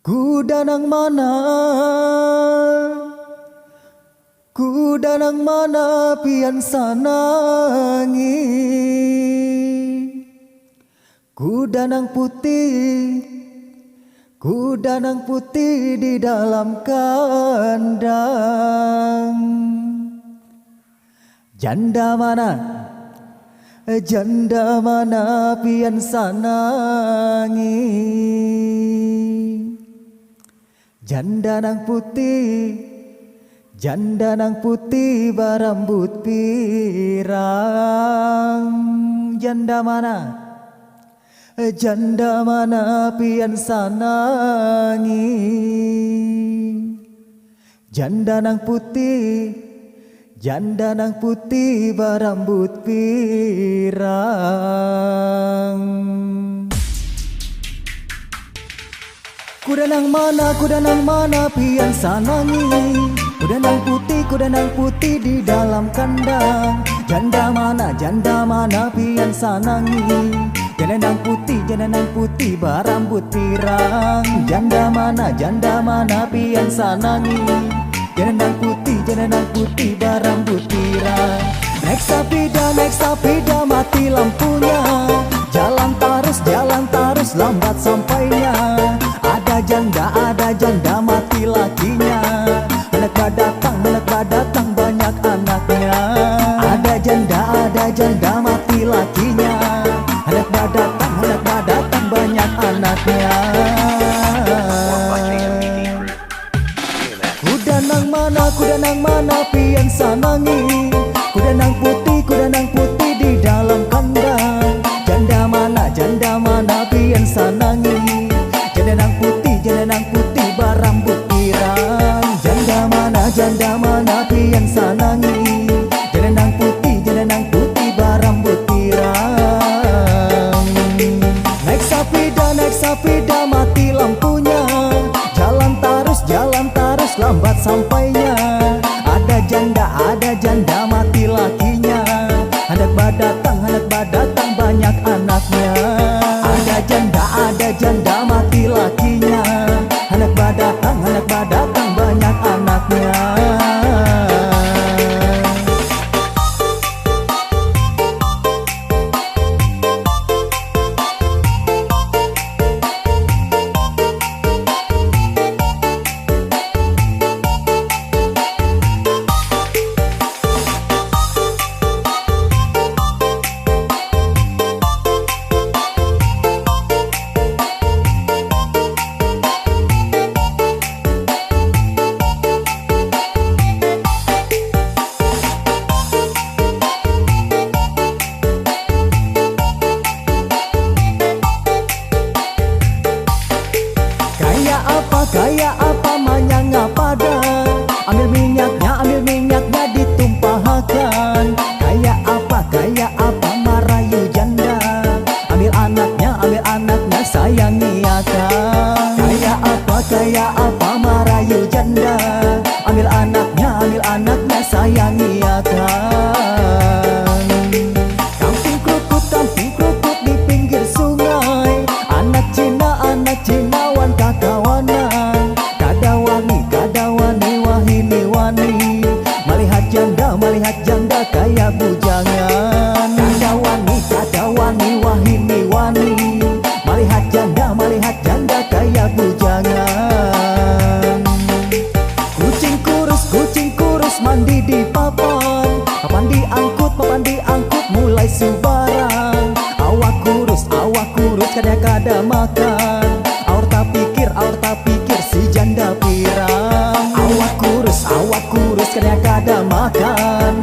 Kuda nang mana, kuda nang mana pian sanangi. Kuda nang putih, kuda nang putih di dalam kandang. Janda mana, janda mana pian sanangi. Janda nang putih, janda nang putih berambut pirang. Janda mana, janda mana pian sanangi. Janda nang putih, janda nang putih berambut pirang. Kuda nang mana pian sanangi. Kuda nang putih di dalam kandang. Janda mana pian sanangi. Janda nang putih berambut pirang. Janda mana pian sanangi. Janda nang putih berambut pirang. Naik sapida mati lampunya. Jalan tarus lambat sampainya. Ada janda mati lakinya. Anak badatang banyak anaknya. Ada janda mati lakinya. Anak badatang banyak anaknya. Kuda nang mana pian sanangi. Kuda nang putih di dalam kandang. Janda mana pian sanangi. Janda nang putih berambut pirang. Janda mana pian sanangi. Janda nang putih berambut pirang. Naik sapida mati lampunya. Jalan tarus lambat sampainya. Ada janda mati lakinya. Anak badatang banyak anaknya. Ada janda mati lakinya. Anak badatang banyak anaknya. Kayak apa manyanga pada. Ambil minyaknya ditumpahkan. Kayak apa marayu janda. Ambil anaknya sayangi akan. Kayak apa marayu janda. Ambil anaknya sayangi akan. Kampung krukut di pinggir sungai. Anak Cina wan kakawanan. Kadawani wahini. Melihat janda kayak bujangan. Kadawani wahini. Melihat janda kayak bujangan. Kucing kurus mandi di papan. Papan diangkut mulai subaran. Awak kurus kada makan. Aur tak pikir si janda pirang. Awak kurus kada makan.